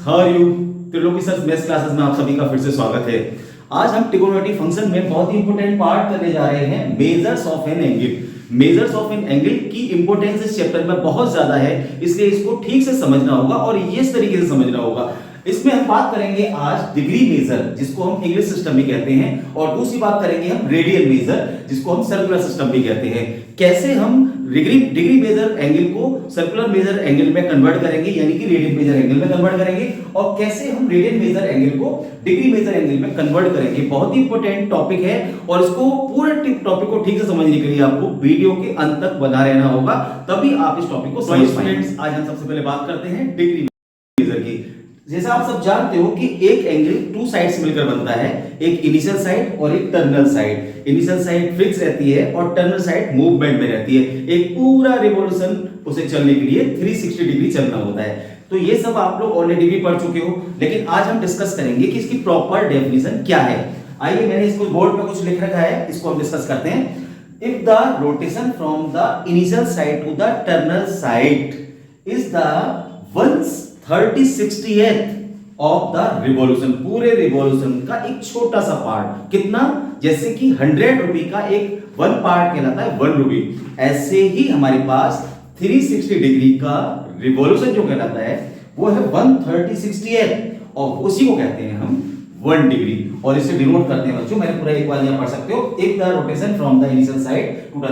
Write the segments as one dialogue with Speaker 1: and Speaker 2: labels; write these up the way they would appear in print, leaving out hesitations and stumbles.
Speaker 1: How are you? Triloki sir maths classes में आप सभी का फिर से स्वागत है। आज हम ट्रिगोनोमेट्री फंक्शन में बहुत ही इंपॉर्टेंट पार्ट करने जा रहे हैं, measures of an angle. Measures of an angle की इंपॉर्टेंस इस चैप्टर में बहुत ज्यादा है, इसलिए इसको ठीक से समझना होगा और ये इस तरीके से समझना होगा। इसमें हम बात करेंगे आज डिग्री मेजर, जिसको हम इंग्लिश सिस्टम भी कहते हैं, और दूसरी बात करेंगे हम रेडियन मेजर, जिसको हम सर्कुलर सिस्टम भी कहते हैं। कैसे हम डिग्री मेजर एंगल को सर्कुलर मेजर एंगल में कन्वर्ट करेंगे, यानी कि रेडियन मेजर एंगल में कन्वर्ट करेंगे, और कैसे हम रेडियन मेजर एंगल को डिग्री मेजर एंगल में कन्वर्ट करेंगे। बहुत ही इंपॉर्टेंट टॉपिक है और इसको पूरे टॉपिक को ठीक से समझने के लिए आपको वीडियो के अंत तक बना रहना होगा, तभी आप इस टॉपिक को समझ पाएंगे। आज हम सबसे पहले बात करते हैं डिग्री मेजर की। जैसा आप सब जानते हो कि एक एंगल टू साइड से मिलकर बनता है, एक इनिशियल साइड और एक terminal side. Initial side fix रहती है और टर्मिनल साइड मूवमेंट में रहती है। एक पूरा रिवॉल्यूशन उसे चलने के लिए 360 डिग्री चलना होता है। तो ये सब आप लोग ऑलरेडी भी पढ़ चुके हो, लेकिन आज हम डिस्कस करेंगे कि इसकी प्रॉपर डेफिनेशन क्या है। आइए, मैंने इसको बोर्ड पे कुछ लिख रखा है, इसको हम डिस्कस करते हैं। If the rotation from the initial side to the terminal side is the 1/30/60th of the revolution, पूरे रिवॉल्यूशन का एक छोटा सा पार्ट, कितना, जैसे कि 100 रुपए का एक 1 पार्ट कहलाता है 1 रुपए, ऐसे ही हमारे पास 360 डिग्री का रिवॉल्यूशन जो कहलाता है वो है 1/30/60th, और उसी को कहते हैं हम 1 डिग्री, और इसे डिनोट करते हैं बच्चों। मैंने पूरा एक बार यहां पढ़ सकते हो। If the rotation from the initial side to the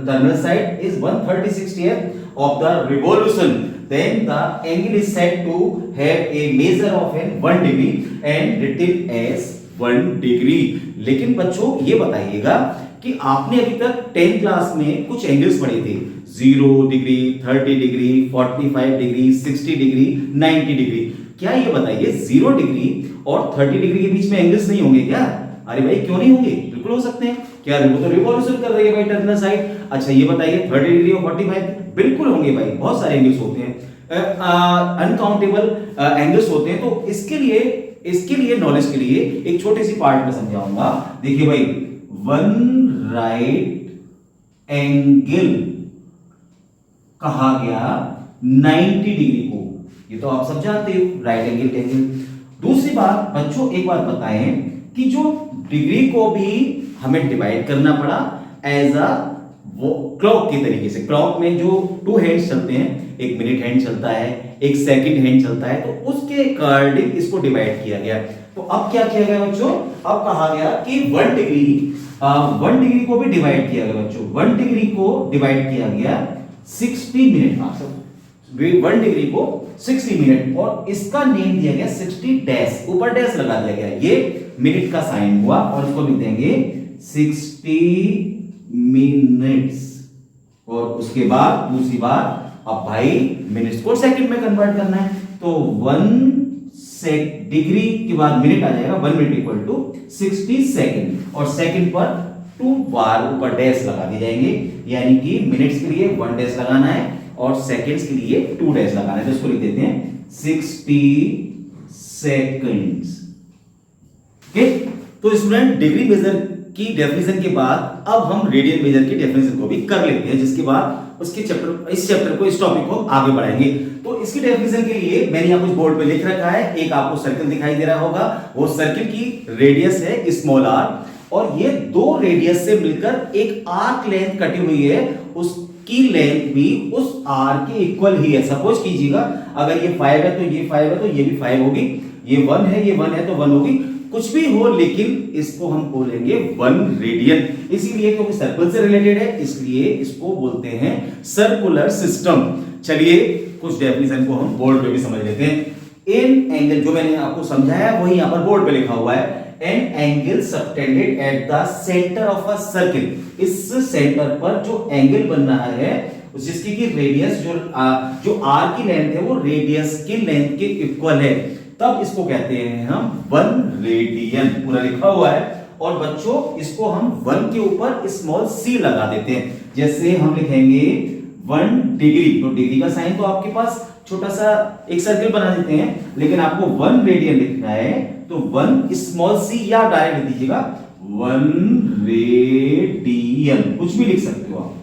Speaker 1: terminal side is 1/30/60th of the revolution, then the angle is said to have a measure of an 1 degree and written as 1 degree। लेकिन बच्चों ये बताइएगा कि आपने अभी तक 10th class में कुछ एंगल्स पढ़े थे, 0 degree, 30 degree, 45 degree, 60 degree, 90 degree. क्या ये बताइए 0 डिग्री और 30 डिग्री के बीच में एंगल्स नहीं होंगे क्या? अरे भाई क्यों नहीं होंगे, बिल्कुल हो सकते हैं। क्या वो तो रिवॉल्यूशन कर रही है भाई टर्मिनल साइड। अच्छा ये बताइए 30 डिग्री और 45 बिल्कुल होंगे भाई, बहुत सारे एंगल्स होते हैं, अनकाउंटेबल एंगल्स होते हैं। तो इसके लिए नॉलेज के लिए एक छोटी सी पार्ट में समझाऊंगा। देखिए भाई, 1 राइट एंगल कहा गया 90 डिग्री को, ये तो आप सब जानते हो, राइट एंगल। दूसरी बात बच्चों, एक बात बताएं कि जो डिग्री को भी हमें डिवाइड करना पड़ा एज अ क्लॉक के तरीके से। क्लॉक में जो 2 हैंड्स चलते हैं, एक मिनट हैंड चलता है, एक सेकंड हैंड चलता है, तो उसके अकॉर्डिंग इसको डिवाइड किया गया। तो अब क्या किया गया बच्चों, अब कहा गया कि 1 डिग्री को भी डिवाइड किया गया बच्चों। 1 डिग्री को डिवाइड किया गया 60 मिनट, आप सब 1 डिग्री को 60 मिनट, और इसका नेम दिया गया 60 डैश, ऊपर डैश लगा दिया गया, ये मिनट का साइन हुआ, और इसको लिख देंगे 60 मिनट्स। और उसके बाद दूसरी बात, अब भाई मिनट्स को सेकंड में कन्वर्ट करना है, तो 1 डिग्री के बाद मिनट आ जाएगा, 1 मिनट इक्वल टू 60 सेकंड, और सेकंड पर 2 बार ऊपर डैश लगा दिए जाएंगे, यानी कि मिनट्स के लिए 1 डैश लगाना है और सेकंड्स के लिए 2 डैश लगाना है। तो इसको लिख देते हैं 60 सेकंड्स। ओके, तो स्टूडेंट डिग्री मेजर की डेफिनेशन के बाद अब हम रेडियन मेजर की डेफिनेशन को भी कर लेते हैं, जिसके बाद इस टॉपिक को आगे बढ़ाएंगे। तो इसकी डेफिनेशन के लिए मैंने यहां कुछ बोर्ड पे लिख रखा है। एक आपको सर्कल दिखाई दे रहा होगा, वो सर्कल की रेडियस है स्मॉल r, और ये 2 रेडियस से मिलकर एक आर्क लेंथ कटी हुई है, उसकी लेंथ भी उस r के इक्वल ही है। सपोज कीजिएगा अगर ये 5 है तो ये 5 है, तो ये भी 5 होगी, ये 1 है, ये 1 है तो 1 होगी, कुछ भी हो, लेकिन इसको हम बोलेंगे 1 रेडियन, इसीलिए क्योंकि सर्कल से रिलेटेड है, इसलिए इसको बोलते हैं सर्कुलर सिस्टम। चलिए कुछ डेफिनेशन को हम बोर्ड पे भी समझ लेते हैं। एन एंगल, जो मैंने आपको समझाया वही यहां पर बोर्ड पे लिखा हुआ है, an angle subtended at the centre of a circle. इस सेंटर पर जो एंगल बन रहा है, जिसकी की रेडियस जो आर की लेंथ है वो रेडियस की लेंथ के इक्वल है, तब इसको कहते हैं हम 1 रेडियन, पूरा लिखा हुआ है। और बच्चों इसको हम 1 के ऊपर स्मॉल c लगा देते हैं, जैसे हम लिखेंगे 1 डिग्री, तो डिग्री का साइन तो आपके पास छोटा सा एक सर्कल बना देते हैं, लेकिन आपको 1 रेडियन लिखना है तो 1 स्मॉल c, या डायरेक्ट लिख दीजिएगा 1 रेडियन, कुछ भी लिख सकते हो आप।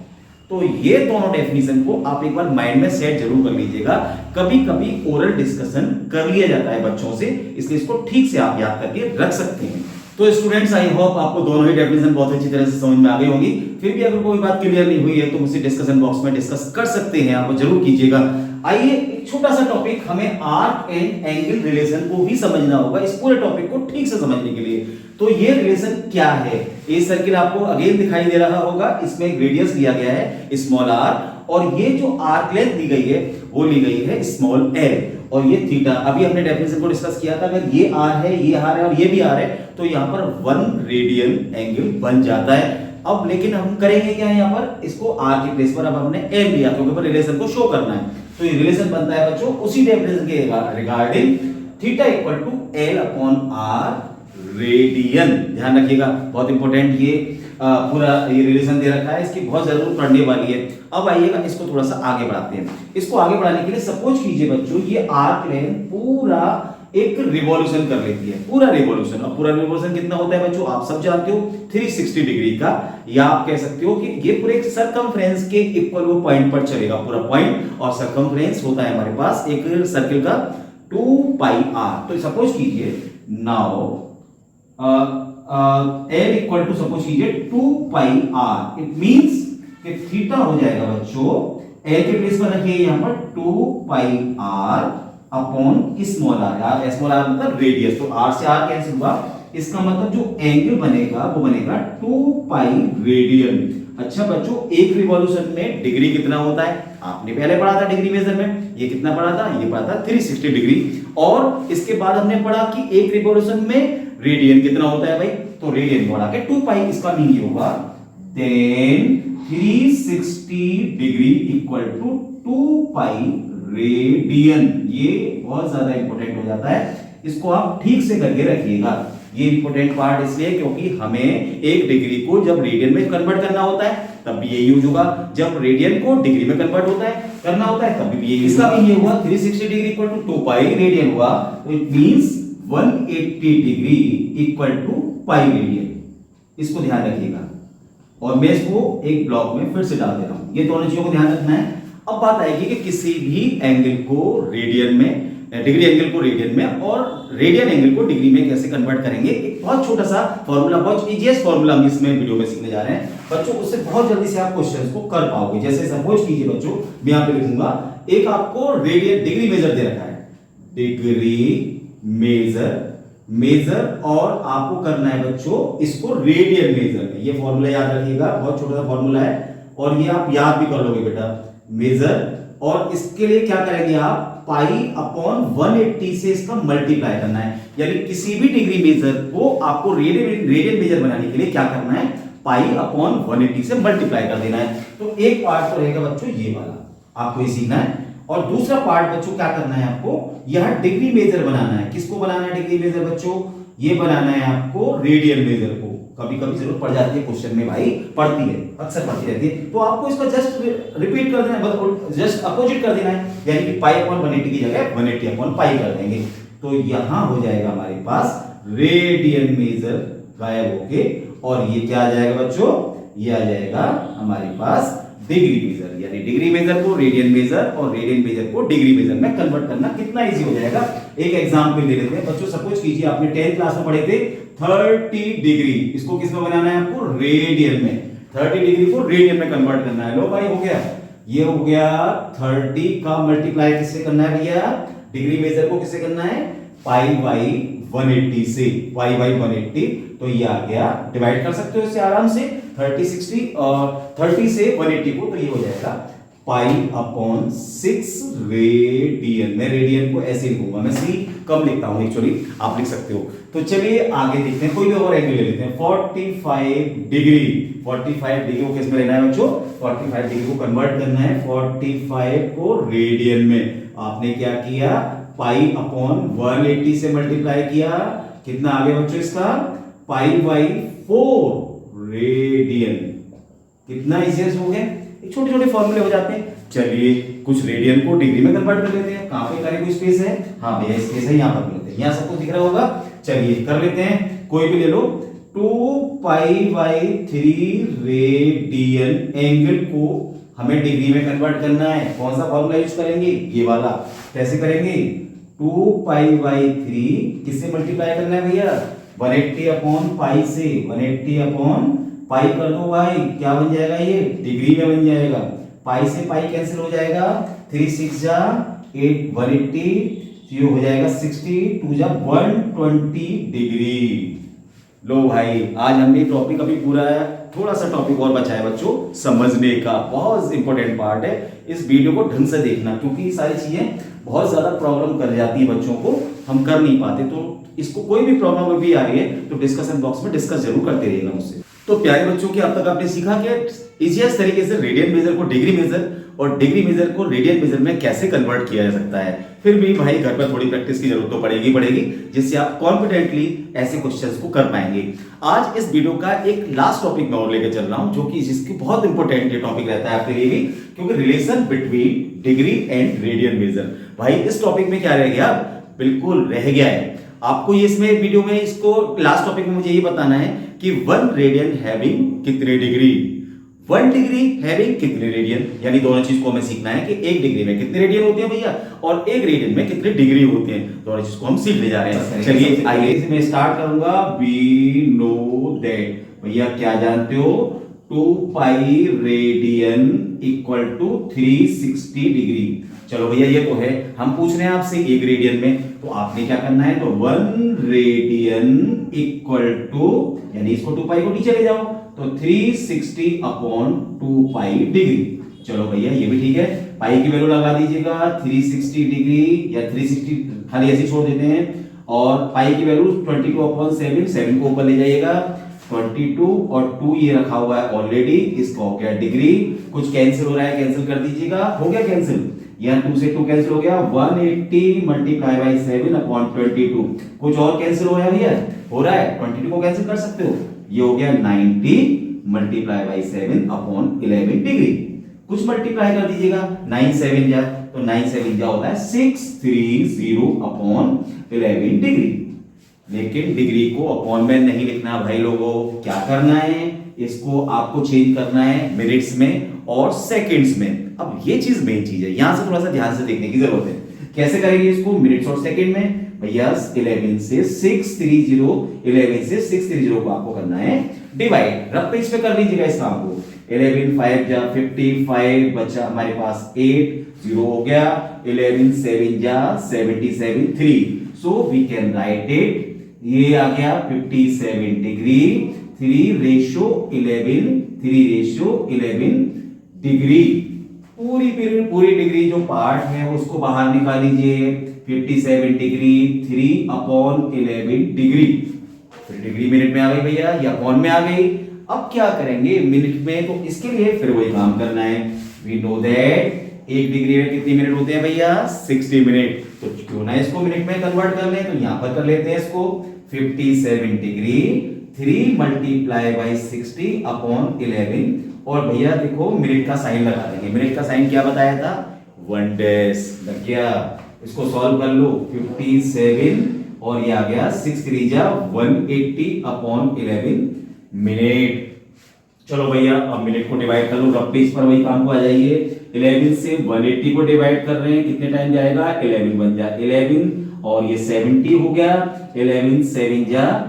Speaker 1: तो ये दोनों डेफिनेशन को आप एक बार माइंड में सेट जरूर कर लीजिएगा। कभी कभी ओरल डिस्कशन कर लिया जाता है बच्चों से, इसलिए इसको ठीक से आप याद करके रख सकते हैं। तो स्टूडेंट्स, आई होप आपको दोनों ही डेफिनेशन बहुत अच्छी तरह से समझ में आ गई होंगी। फिर भी अगर कोई बात क्लियर नहीं हुई है तो मुझसे डिस्कशन बॉक्स में डिस्कस कर सकते हैं, आप जरूर कीजिएगा। आइए, एक छोटा सा टॉपिक, हमें आर्क एंड एंगल रिलेशन को भी समझना होगा इस पूरे टॉपिक को ठीक से समझने के लिए। तो ये रिलेशन क्या है? ये सर्किल आपको अगेन दिखाई दे रहा होगा, इसमें एक रेडियस दिया गया है स्मॉल आर, और ये जो आर्क लेंथ दी गई है वो ली गई है स्मॉल एल, और ये थीटा। अभी हमने डेफिनेशन को डिस्कस किया था, अगर ये आर है, ये आर है और ये भी आर है, तो यहां पर 1 रेडियन एंगल बन जाता है। अब लेकिन हम करेंगे क्या यहाँ पर, इसको आर की प्लेस पर अब हमने एल लिया क्योंकि रिलेशन को शो करना है। तो ये रिलेशन बनता है बच्चों उसी डेफिनेशन के regarding, theta equal to l upon r radian. ध्यान रखिएगा, बहुत इंपॉर्टेंट ये पूरा ये रिलेशन दे रखा है, इसकी बहुत जरूरत पड़ने वाली है। अब आइएगा, इसको थोड़ा सा आगे बढ़ाते हैं। इसको आगे बढ़ाने के लिए सपोज कीजिए बच्चों, ये आर्क लेंथ पूरा एक रिवॉल्यूशन कर लेती है, पूरा रिवॉल्यूशन। और पूरा रिवॉल्यूशन कितना होता है बच्चों, आप सब जानते हो, 360 डिग्री का, या आप कह सकते हो कि ये पूरे सरकमफ्रेंस के इक्वल वो पॉइंट पर चलेगा पूरा पॉइंट, और सरकमफ्रेंस होता है हमारे पास एक सर्किल का 2 पाई आर। तो सपोज कीजिए now l equal to suppose कीजिए 2 पाई आर, इट मींस कि थीटा हो जाएगा बच्चों, एल के प्लेस पर रखिए यहां पर 2 pi R upon small R, small R मतलब रेडियस, तो आर से आर कैंसिल हुआ, इसका मतलब जो एंगल बनेगा वो बनेगा 2 पाई रेडियन। अच्छा बच्चों, एक रिवॉल्यूशन में डिग्री कितना होता है, आपने पहले पढ़ा था डिग्री मेजरमेंट, ये कितना पढ़ा था, ये पढ़ा था 360 डिग्री। और इसके बाद हमने पढ़ा कि एक रिवॉल्यूशन में रेडियन कितना होता है भाई, तो रेडियन को बढ़ा के 2 पाई, इसका मीन ये होगा then 360 degree equal to 2 pi radian. ये बहुत ज्यादा इंपॉर्टेंट हो जाता है, इसको आप ठीक से करके रखिएगा। ये इंपॉर्टेंट पार्ट इसलिए क्योंकि हमें एक डिग्री को जब रेडियन में कन्वर्ट करना होता है तब भी ये यूज होगा, जब रेडियन को डिग्री में कन्वर्ट होता है करना होता है तब भी ये, इसका भी ये हुआ 360 degree equal to 2 pi radian हुआ, तो it means 180 degree equal to pi radian. इसको ध्यान रखिएगा, और मैं इसको एक ब्लॉक में फिर से डाल दे रहा हूं, ये दोनों चीजों को ध्यान रखना है। अब बात आएगी कि किसी भी एंगल को रेडियन में, डिग्री एंगल को रेडियन में और रेडियन एंगल को डिग्री में कैसे कन्वर्ट करेंगे। एक बहुत छोटा सा फॉर्मूला, बहुत इजीएस्ट फॉर्मूला हम इसमें वीडियो में सीखने जा रहे हैं बच्चों, उससे बहुत जल्दी से आप क्वेश्चंस को कर पाओगे। जैसे सपोज कीजिए बच्चों, मैं यहां पे लिखूंगा, एक आपको रेडियन डिग्री मेजर दे रखा है, डिग्री मेजर और आपको करना है बच्चों इसको रेडियन मेजर में। ये फॉर्मूला याद रखिएगा, बहुत छोटा सा फॉर्मूला है और ये आप याद भी कर लोगे बेटा, मेजर। और इसके लिए क्या करेंगे आप, पाई अपॉन 180 से इसका मल्टीप्लाई करना है, यानी किसी भी डिग्री मेजर को आपको रेडियन मेजर बनाने के लिए क्या करना है, पाई अपॉन 180 से मल्टीप्लाई कर देना है। तो एक पार्ट तो रहेगा बच्चों ये वाला, आपको ये सीखना है। और दूसरा पार्ट बच्चों क्या करना है आपको, यह डिग्री मेजर बनाना है। किसको बनाना है डिग्री मेजर बच्चों, ये बनाना है आपको रेडियन मेजर को। कभी कभी जरूरत पड़ जाती है क्वेश्चन में भाई, पड़ती है, अक्सर पड़ती रहती है, तो आपको इसका जस्ट रिपीट कर देना है, जस्ट अपोजिट कर देना है, यानी कि पाई अपॉन 180 की जगह 180 अपॉन पाई कर देंगे। तो यहां हो जाएगा हमारे पास रेडियन मेजर गायब होके, और ये क्या आ जाएगा बच्चों, ये आ जाएगा हमारे पास डिग्री मेजर, यानी डिग्री मेजर को रेडियन मेजर और रेडियन मेजर को डिग्री मेजर में कन्वर्ट करना कितना इजी हो जाएगा। एक एग्जांपल ले लेते हैं बच्चों, सपोज कीजिए आपने 10th क्लास में पढ़े थे 30 डिग्री, इसको किस में बनाना है आपको, रेडियन में। 30 डिग्री को रेडियन में कन्वर्ट करना है। लो भाई हो गया, ये हो गया 30 का मल्टीप्लाई किससे करना है भैया, डिग्री मेजर को किससे करना है, पाई बाई 180 से, पाई बाई 180, तो ये आ गया, डिवाइड कर सकते हो इससे आराम से 30 60 और 30 से 180 को, तो ये हो जाएगा पाई अपॉन 6 रेडियन। मैं रेडियन को ऐसे लिखूंगा, मैं सी कम लिखता हूं एक्चुअली, आप लिख सकते हो। तो चलिए आगे देखते हैं, कोई भी और एंगल ले लेते हैं, 45 डिग्री। 45 डिग्री को किस में लेना है बच्चों, 45 डिग्री को कन्वर्ट करना है 45 को रेडियन में। आपने क्या किया, पाई अपॉन 180 से मल्टीप्लाई किया, कितना आ गया बच्चों इसका, पाई बाई 4 रेडियन। कितना इजी हो गया, छोटे छोटे फॉर्मूले हो जाते हैं। चलिए कुछ रेडियन को डिग्री में कन्वर्ट कर लेते हैं। कहां पे करें, कोई स्पेस है, हाँ भैया स्पेस है, यहां पर लेते हैं, यहां सबको दिख रहा होगा। चलिए कर लेते हैं, कोई भी ले लो, 2 पाई बाई 3 रेडियन एंगल को हमें डिग्री में कन्वर्ट करना है। कौन सा फॉर्मूला यूज करेंगे? ये वाला। कैसे करेंगे? 2π/3 किससे मल्टीप्लाई करना है भैया? 180 अपॉन पाई से। 180 अपॉन पाई कर दो भाई, क्या बन जाएगा? ये डिग्री में बन जाएगा। पाई से पाई कैंसिल हो जाएगा, 3 6 जा 8, 180, ये हो जाएगा 60, 2 जा 120 डिग्री। लो भाई, आज हमने टॉपिक अभी पूरा है, थोड़ा सा टॉपिक और बचा है बच्चों समझने का, बहुत इंपॉर्टेंट पार्ट है। इस वीडियो को ढंग से देखना, क्योंकि ये सारी चीजें बहुत ज्यादा प्रॉब्लम कर जाती है बच्चों को, हम कर नहीं पाते। तो इसको कोई भी प्रॉब्लम अभी आ रही है तो डिस्कशन बॉक्स में डिस्कस जरूर करते रहिएगा मुझसे। तो प्यारे बच्चों की अब तक आपने सीखा कि इजीएस्ट तरीके से रेडियन मेजर को डिग्री मेजर और डिग्री मेजर को रेडियन मेजर में कैसे कन्वर्ट किया जा सकता है। फिर भी भाई घर पर थोड़ी प्रैक्टिस की जरूरत तो पड़ेगी, जिससे आप कॉन्फिडेंटली ऐसे क्वेश्चंस को कर पाएंगे। आज इस वीडियो का एक लास्ट टॉपिक मैं और लेकर चल रहा हूं, जो कि जिसकी बहुत इंपॉर्टेंट ये टॉपिक रहता है आपके लिए भी, क्योंकि relation between degree and radian major. भाई इस टॉपिक में क्या रह गया? बिल्कुल रह गया है आपको ये इसमें वीडियो में, इसको लास्ट टॉपिक में मुझे ये बताना है कि 1 रेडियन हैविंग कितने डिग्री, 1 डिग्री हैविंग कितने रेडियन, यानी दोनों चीज को हमें सीखना है कि 1 डिग्री में कितने रेडियन होते हैं भैया, और 1 रेडियन में कितने डिग्री होते हैं। दोनों चीज को हम सीखने जा रहे हैं। चलिए आइए मैं स्टार्ट करूंगा। वी नो दैट, भैया क्या जानते हो? 2π रेडियन इक्वल टू 360 डिग्री। चलो भैया ये तो है, हम पूछ रहे हैं आपसे 1 रेडियन में, तो आपने क्या करना है? तो 1 रेडियन इक्वल टू, यानी इसको 2π को नीचे ले जाओ, तो 360 अपॉन 2π डिग्री। चलो भैया ये भी ठीक है, पाई की वैल्यू लगा दीजिएगा 360 डिग्री या 360 खाली ऐसे छोड़ देते हैं, और पाई की वैल्यू 22 अपॉन 7, 7 को ऊपर ले जाइएगा, 22 और 2 ये रखा हुआ है ऑलरेडी, इसका हो गया डिग्री। कुछ कैंसिल हो रहा है, कैंसिल कर दीजिएगा, हो गया कैंसिल, यहाँ 2 से 2 कैंसिल हो गया, 180 मल्टीप्लाई बाई 7 अपॉन 22। कुछ और कैंसिल हो रहा है भैया? हो रहा है, 22 को कैंसिल कर सकते हो, ये हो गया 90 मल्टीप्लाई बाई 7 अपॉन 11 डिग्री। कुछ मल्टीप्लाई कर दीजिएगा, 9 7 जा, तो 9 7 जा होता है 630 अपॉन 11 डिग्री। लेकिन डिग्री को अपॉन में नहीं लिखना भाई लोगों, क्या करना है? इसको आपको चेंज करना है मिनट्स में और सेकंड्स में। अब ये चीज मेन चीज है, यहां से थोड़ा सा ध्यान से देखने की जरूरत है। कैसे करेंगे इसको मिनट्स और सेकंड में? भैया 11 से 630 को आपको करना है डिवाइड। रफ पेज पे कर लीजिएगा इस काम को। 11 5 जा 55, बचा हमारे पास 8, 0 हो गया, 11 7 जा 77, 3, so we can write it, ये आ गया 57 डिग्री, 3 रेशो 11 डिग्री। पूरी डिग्री जो पार्ट है उसको बाहर निकाल लीजिए, 57 डिग्री 3 अपॉन 11 डिग्री। फिर डिग्री मिनट में आ गई भैया, या अपॉन में आ गई। अब क्या करेंगे मिनट में? तो इसके लिए फिर वही काम करना है। वी नो दैट 1 डिग्री में कितनी मिनट होते हैं भैया? 60 मिनट। तो क्यों ना इसको मिनट में कन्वर्ट कर लें, तो यहां पर कर लेते हैं इसको। 57 डिग्री 3 मल्टीप्लाई बाई 60 अपॉन 11, और भैया देखो मिनट का साइन लगा देंगे। मिनट का साइन क्या बताया था? 1 डैश लग गया। इसको सॉल्व कर लो, 57 और ये आ गया 6 3 जा 180 अपॉन 11 मिनट। चलो भैया अब मिनट को डिवाइड कर लो, रफ पेज पर वही काम को आ जाइए। 11 से 180 को डिवाइड कर रहे हैं, कितने टाइम जाएगा? 11 बन जा 11, और ये 70 हो गया, 11 7 जा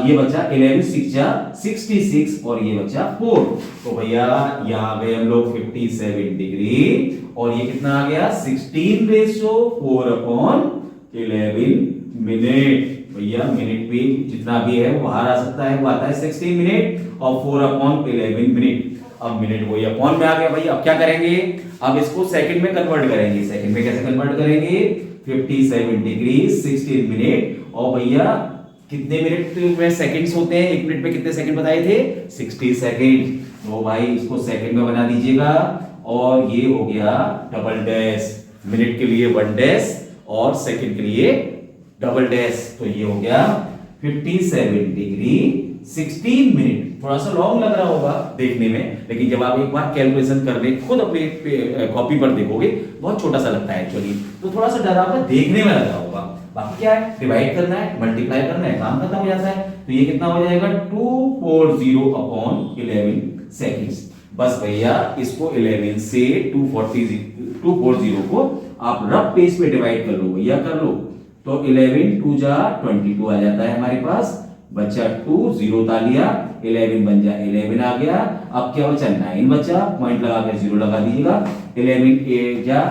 Speaker 1: ये बचा 11 6 जा 66, और ये बचा 4। तो भैया यहाँ आ गए हम लोग 57 डिग्री, और ये कितना आ गया? 16 रेशो 4 अपॉन 11 मिनट। भैया मिनट भी जितना भी है वो बाहर आ सकता है, वो आता है 16 मिनट और 4 अपॉन 11 मिनट। अब मिनट वही अपॉन में आ गया भैया। अब क्या करेंगे? अब इसको सेकंड में कन्वर्ट करेंगे। सेकंड में कैसे कन्वर्ट करेंगे? 57 डिग्री 16 मिनट, और भैया कितने मिनट में सेकंड्स होते हैं? 1 मिनट में कितने सेकंड बताए थे? 60 सेकंड। तो भाई इसको सेकंड में बना दीजिएगा, और ये हो गया डबल डैश। मिनट के लिए 1 डैश और सेकंड के लिए डबल डैश। तो ये हो गया 57 डिग्री 16 मिनट। थोड़ा सा लॉन्ग लग रहा होगा देखने में, लेकिन जब आप एक बार कैलकुलेशन कर ले, खुद अपने कॉपी पर देखोगे, बहुत छोटा सा लगता है एक्चुअली, तो थोड़ा सा डरावना देखने में लग रहा होगा। बाकी क्या है? डिवाइड करना है, मल्टीप्लाई करना है, काम खत्म हो जाता है। तो ये कितना हो जाएगा? 240 अपॉन 11 सेकंड्स। बस भैया इसको 11 से 240 को आप रफ पेज पे डिवाइड कर लो भैया, कर लो। तो 11 2 जा 22 आ जाता है हमारे पास, बचा 2 0 ता लिया, 11 बन जा 11 आ गया। अब क्या बचा 9 बचा, पॉइंट लगा के 0 लगा दीजिएगा, 11 8 जा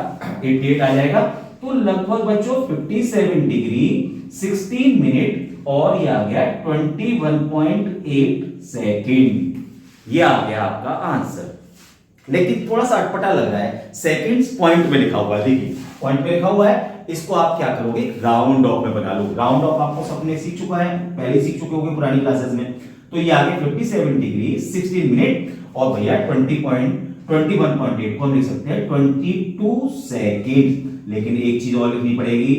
Speaker 1: 88 आ जाएगा। तो लगभग बच्चों 57 डिग्री 16 मिनट और ये आ गया 21.8 सेकेंड। ये आ गया आपका आंसर। लेकिन थोड़ा सा अटपटा लग रहा है, सेकंड्स पॉइंट में लिखा हुआ है, देखिए पॉइंट में लिखा हुआ है। इसको आप क्या करोगे, राउंड ऑफ में बना लो। राउंड ऑफ आपको सबने सीख चुका है, पहले सीख चुके होंगे पुरानी क्लासेस में। तो ये आ गया 57 डिग्री 16 मिनट और भैया 21.8 को हम लिख सकते हैं 22 सेकेंड। लेकिन एक चीज और लिखनी पड़ेगी,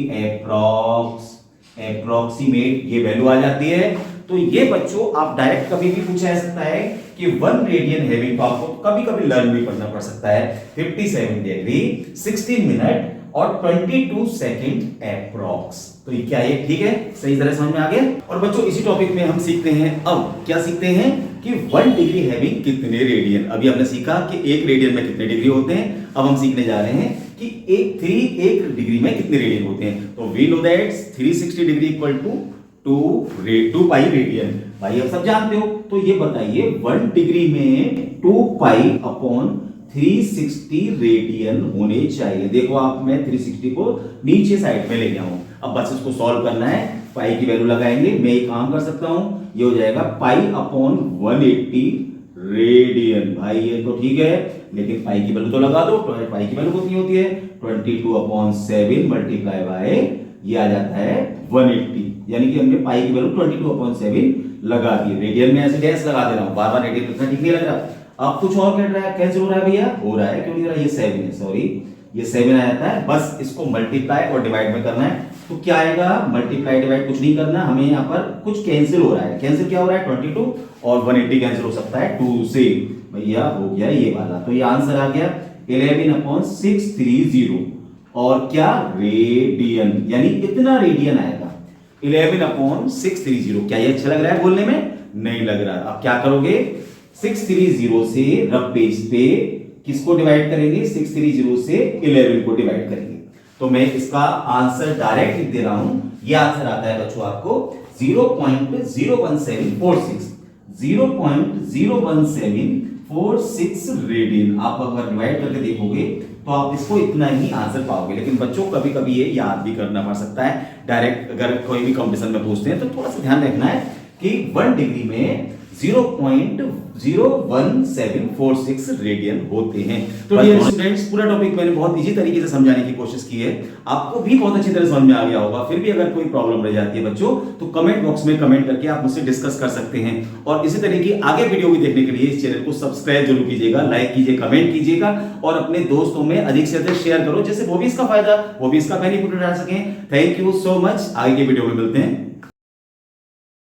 Speaker 1: एप्रोक्सीमेट, ये वैल्यू आ जाती है। तो ये बच्चों आप डायरेक्ट कभी भी पूछा जा सकता है कि 1 रेडियन हैविंग, तो आपको कभी कभी लर्न भी करना पड़ सकता है। 57 डिग्री 16 मिनट और 22 सेकंड एप्रोक्स। तो ये क्या है, ठीक है, सही तरह समझ में आ गया। और बच्चों इसी टॉपिक में हम सीखते हैं, अब क्या सीखते हैं कि 1 डिग्री हैविंग कितने रेडियन। अभी हमने सीखा कि 1 रेडियन में कितने डिग्री होते हैं, अब हम सीखने जा रहे हैं कि एक डिग्री में कितने रेडियन होते हैं। तो we know that 360 degree equal to 2 pi radian, भाई आप सब जानते हो। तो ये बताइए 1 डिग्री में 2 पाई अपॉन 360 रेडियन होने चाहिए। देखो आप, मैं 360 को नीचे साइड में ले गया हूं। अब बस इसको सॉल्व करना है, पाई की वैल्यू लगाएंगे। मैं एक काम कर सकता हूं, ये हो जाएगा पाई अपॉन 180 रेडियन। भाई ये तो ठीक है, लेकिन पाई की वैल्यू तो लगा दो। तो पाई की वैल्यू कितनी होती है, 22 अपॉन 7 मल्टीप्लाई बाय, ये आ जाता है 180। यानी कि हमने पाई की वैल्यू 22 अपॉन 7 लगा दी। रेडियन में ऐसे डैश लगा दे रहा हूं, बार बार रेडियन लिखना ठीक नहीं लग रहा। अब कुछ और कट रहा है, कैसे हो रहा है भैया, हो रहा है, क्यों नहीं हो रहा है, ये 7 है, सॉरी ये 7 आ जाता है। बस इसको मल्टीप्लाई और डिवाइड में करना है। तो क्या आएगा, मल्टीप्लाई डिवाइड कुछ नहीं करना, हमें यहाँ पर कुछ कैंसिल हो रहा है। कैंसिल क्या हो रहा है, 22 और 180 कैंसिल हो सकता है 2 से, भैया हो गया ये वाला। तो ये आंसर आ गया 11 अपॉन 630 और क्या रेडियन, यानी इतना रेडियन आएगा 11 अपॉन 630। क्या ये अच्छा लग रहा है बोलने में, नहीं लग रहा। अब क्या करोगे, 630 से रफ पेज पे किसको डिवाइड करेंगे, 630 से 11 को डिवाइड करेंगे। तो मैं इसका आंसर डायरेक्ट लिख दे रहा हूं। यह आंसर आता है बच्चों आपको 0.01746, 0.01746 रेडियन। आप अगर डिवाइड करके देखोगे तो आप इसको इतना ही आंसर पाओगे। लेकिन बच्चों कभी कभी ये याद भी करना पड़ सकता है। डायरेक्ट अगर कोई भी कंपटीशन में पूछते हैं तो थोड़ा सा ध्यान रखना है कि 1 डिग्री में 0.01746 रेडियन होते हैं। तो डियर स्टूडेंट्स, पूरा टॉपिक मैंने बहुत इजी तरीके से समझाने की कोशिश की है, आपको भी बहुत अच्छी तरह समझ में आ गया होगा। फिर भी अगर कोई प्रॉब्लम रह जाती है बच्चों, तो कमेंट बॉक्स में कमेंट करके आप मुझसे डिस्कस कर सकते हैं। और इसी तरह की आगे वीडियो भी देखने के लिए इस चैनल को सब्सक्राइब जरूर कीजिएगा, लाइक कीजिए, कमेंट कीजिएगा और अपने दोस्तों में अधिक से अधिक शेयर करो, जिससे वो भी इसका फायदा, वो भी इसका बेनिफिट उठा सकें। थैंक यू सो मच, आगे के वीडियो में मिलते हैं।